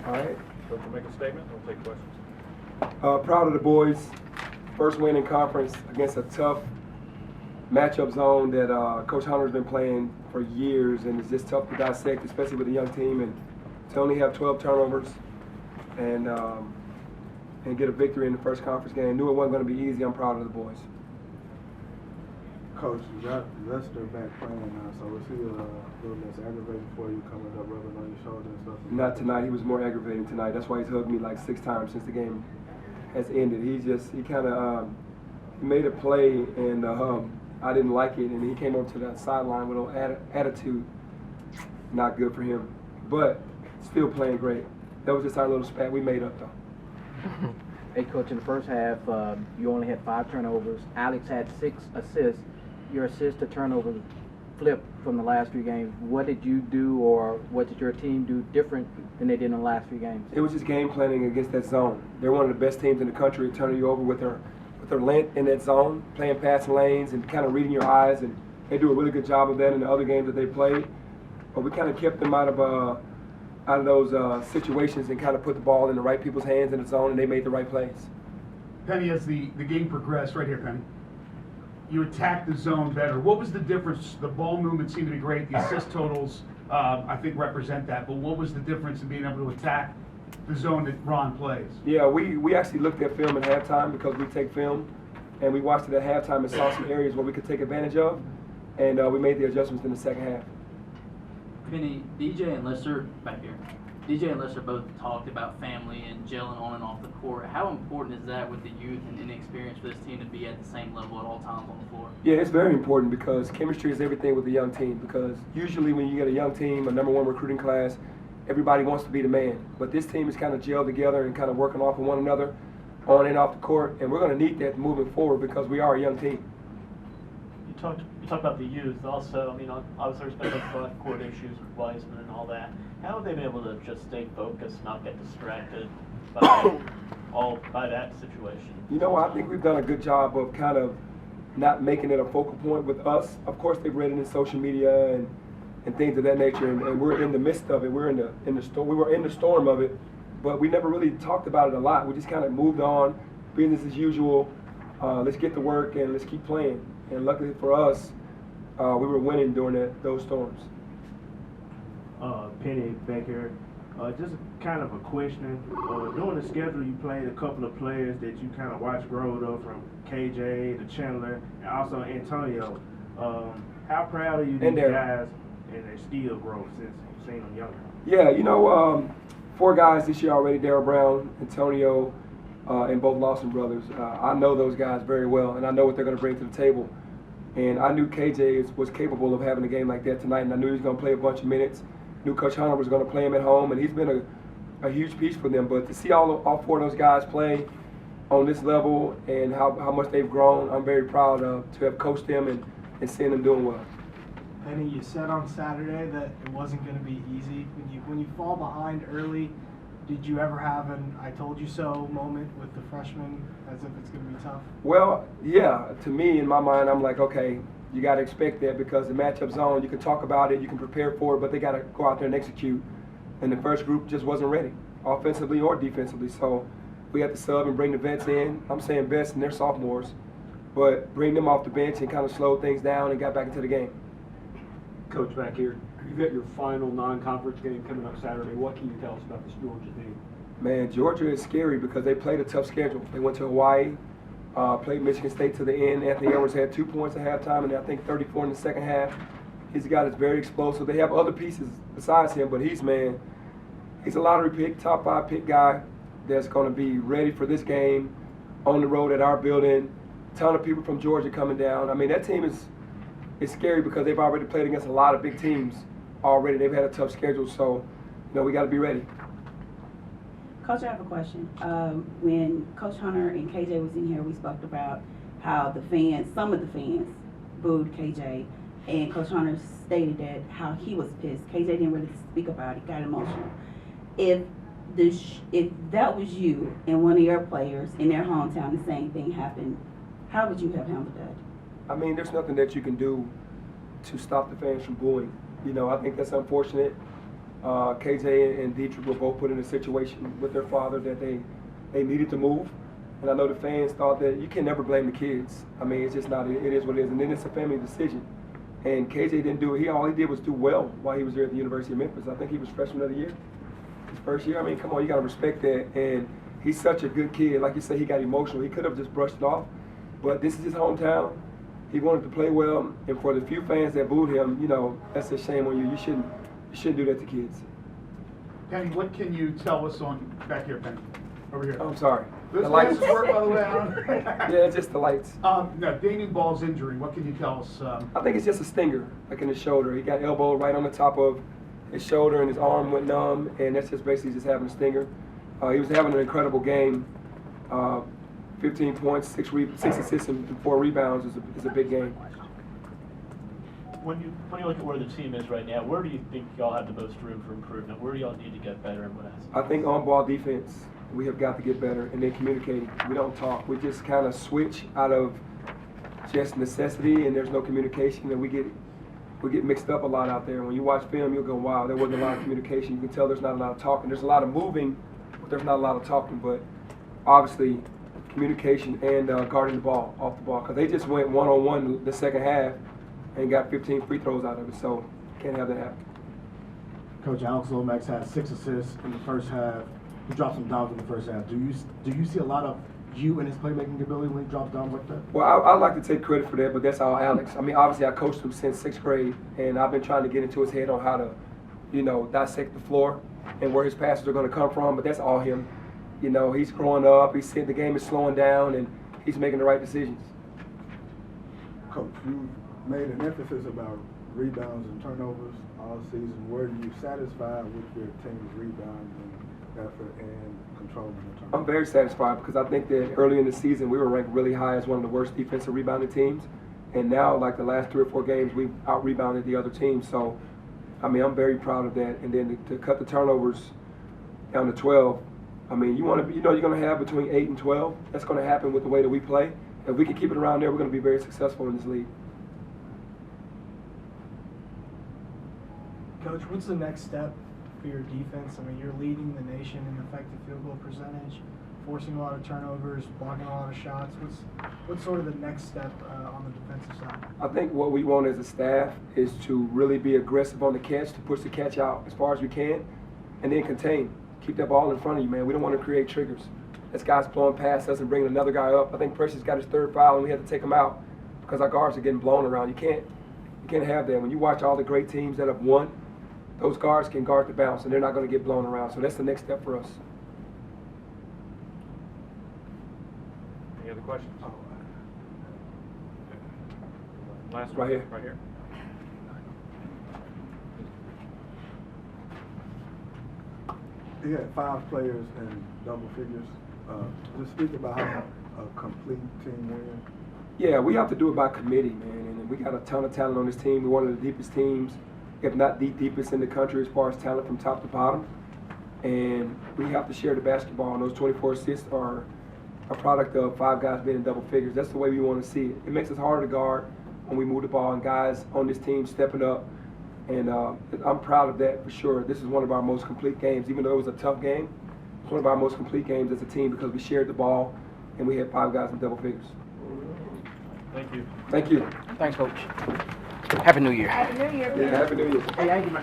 All right, Coach will make a statement, and we'll take questions. Proud of the boys. First win in conference against a tough matchup zone that Coach Hunter's been playing for years, and it's just tough to dissect, especially with a young team. And to only have 12 turnovers and get a victory in the first conference game. Knew it wasn't going to be easy. I'm proud of the boys. Coach, you got Lester back playing now, so was he a little less aggravating for you coming up, rubbing on your shoulder and stuff? Not tonight. He was more aggravating tonight. That's why he's hugged me like 6 times since the game has ended. He kind of made a play, and I didn't like it, and he came over to that sideline with an attitude. Not good for him, but still playing great. That was just our little spat we made up, though. Hey, Coach, in the first half, you only had 5 turnovers. Alex had 6 assists. Your assist to turnover flipped from the last 3 games. What did you do, or what did your team do different than they did in the last 3 games? It was just game planning against that zone. They're one of the best teams in the country at turning you over with their length in that zone, playing passing lanes and kind of reading your eyes, and they do a really good job of that in the other games that they played. But we kind of kept them out of those situations and kind of put the ball in the right people's hands in the zone, and they made the right plays. Penny, as the game progressed, right here, Penny, you attacked the zone better. What was the difference? The ball movement seemed to be great. The assist totals, I think, represent that. But what was the difference in being able to attack the zone that Ron plays? Yeah, we actually looked at film at halftime because we take film, and we watched it at halftime and saw some areas where we could take advantage of, and we made the adjustments in the second half. Penny, DJ and Lester, back here. DJ and Lester both talked about family and gelling on and off the court. How important is that with the youth and inexperience for this team to be at the same level at all times on the floor? Yeah, it's very important because chemistry is everything with a young team, because usually when you get a young team, a #1 recruiting class, everybody wants to be the man. But this team is kind of gelled together and kind of working off of one another on and off the court, and we're going to need that moving forward because we are a young team. You talked about the youth also. I mean, obviously there's been the front court issues with Wiseman and all that. How have they been able to just stay focused, not get distracted by that situation? You know, I think we've done a good job of kind of not making it a focal point with us. Of course, they've read it in social media and things of that nature, and we're in the midst of it. We're in the storm. We were in the storm of it, but we never really talked about it a lot. We just kind of moved on, business as usual. Let's get to work and let's keep playing. And luckily for us, we were winning during those storms. Penny back here. Just kind of a question. During the schedule, you played a couple of players that you kind of watched grow up, from KJ to Chandler and also Antonio. How proud are you of these guys and their steel growth since you've seen them younger? Yeah, you know, 4 guys this year already: Darryl Brown, Antonio, and both Lawson brothers. I know those guys very well, and I know what they're going to bring to the table. And I knew KJ was capable of having a game like that tonight, and I knew he was going to play a bunch of minutes. Knew Coach Hunter was going to play him at home, and he's been a huge piece for them. But to see all 4 of those guys play on this level and how much they've grown, I'm very proud of to have coached them and seeing them doing well. Penny, you said on Saturday that it wasn't going to be easy. When you fall behind early, did you ever have an "I told you so" moment with the freshmen, as if it's going to be tough? Well, yeah. To me, in my mind, I'm like, okay, you got to expect that because the matchup zone, you can talk about it, you can prepare for it, but they got to go out there and execute. And the first group just wasn't ready, offensively or defensively. So we had to sub and bring the vets in. I'm saying vets and they're sophomores, but bring them off the bench and kind of slow things down and got back into the game. Coach, back here, you've got your final non-conference game coming up Saturday. What can you tell us about this Georgia team? Man, Georgia is scary because they played a tough schedule. They went to Hawaii, played Michigan State to the end. Anthony Edwards had 2 points at halftime and I think 34 in the second half. He's a guy that's very explosive. They have other pieces besides him, but he's a lottery pick, top 5 pick guy that's going to be ready for this game on the road at our building. Ton of people from Georgia coming down. I mean, that team is scary because they've already played against a lot of big teams already. They've had a tough schedule, so we got to be ready. Coach, I have a question. When Coach Hunter and KJ was in here, we spoke about how some of the fans booed KJ, and Coach Hunter stated that how he was pissed. KJ didn't really speak about it, got emotional. If that was you and one of your players in their hometown, the same thing happened, how would you have handled that? I mean, there's nothing that you can do to stop the fans from booing. I think that's unfortunate. KJ and Dietrich were both put in a situation with their father that they needed to move. And I know the fans thought that you can never blame the kids. I mean, it's just not, it is what it is. And then it's a family decision. And KJ didn't do it. All he did was do well while he was there at the University of Memphis. I think he was freshman of the year, his first year. I mean, come on, you got to respect that. And he's such a good kid. Like you said, he got emotional. He could have just brushed it off. But this is his hometown. He wanted to play well. And for the few fans that booed him, you know, that's a shame on you. You shouldn't do that to kids. Penny, what can you tell us on back here, Penny? Over here. I'm sorry. Those The lights. lights work, by the way. I don't know. Yeah, it's just the lights. No, Damien Ball's injury. What can you tell us? I think it's just a stinger, like in his shoulder. He got elbowed right on the top of his shoulder, and his arm went numb, and that's just basically just having a stinger. He was having an incredible game. 15 points, 6 assists, and 4 rebounds is a big game. When you look at where the team is right now, where do you think y'all have the most room for improvement? Where do y'all need to get better and what else? I think on-ball defense, we have got to get better, and then communicating. We don't talk. We just kind of switch out of just necessity, and there's no communication, and we get mixed up a lot out there. When you watch film, you'll go, wow, there wasn't a lot of communication. You can tell there's not a lot of talking. There's a lot of moving, but there's not a lot of talking. But obviously, communication and guarding the ball, off the ball, because they just went one-on-one the second half and got 15 free throws out of it, so can't have that happen. Coach, Alex Lomax had 6 assists in the first half. He dropped some dimes in the first half. Do you see a lot of you and his playmaking ability when he drops dimes like that? Well, I'd like to take credit for that, but that's all Alex. I mean, obviously, I coached him since 6th grade, and I've been trying to get into his head on how to, you know, dissect the floor and where his passes are going to come from, but that's all him. You know, he's growing up, he's seeing the game is slowing down, and he's making the right decisions. Coach, you made an emphasis about rebounds and turnovers all season. Were you satisfied with your team's rebounding effort and controlling the turnovers? I'm very satisfied because I think that early in the season we were ranked really high as one of the worst defensive rebounding teams, and now like the last 3 or 4 games we've out-rebounded the other team. So, I mean, I'm very proud of that. And then to cut the turnovers down to 12. I mean, you want to, you know, you're going to have between 8 and 12. That's going to happen with the way that we play. If we can keep it around there, we're going to be very successful in this league. Coach, what's the next step for your defense? I mean, you're leading the nation in effective field goal percentage, forcing a lot of turnovers, blocking a lot of shots. What's sort of the next step on the defensive side? I think what we want as a staff is to really be aggressive on the catch, to push the catch out as far as we can, and then contain. Keep that ball in front of you, man. We don't want to create triggers. As guys blowing past us and bringing another guy up. I think Precious got his 3rd foul, and we had to take him out because our guards are getting blown around. You can't have that. When you watch all the great teams that have won, those guards can guard the bounce, and they're not going to get blown around. So that's the next step for us. Any other questions? Last Right one. here. Right here. He had 5 players in double figures. Just speak about how a complete team win. Yeah, we have to do it by committee, man. And we got a ton of talent on this team. We're one of the deepest teams, if not the deepest in the country as far as talent from top to bottom. And we have to share the basketball. And those 24 assists are a product of 5 guys being in double figures. That's the way we want to see it. It makes us harder to guard when we move the ball, and guys on this team stepping up. And I'm proud of that for sure. This is one of our most complete games. Even though it was a tough game, it's one of our most complete games as a team because we shared the ball and we had 5 guys in double figures. Thank you. Thank you. Thanks, Coach. Happy New Year. Happy New Year. Yeah, Happy New Year. Hey, I get my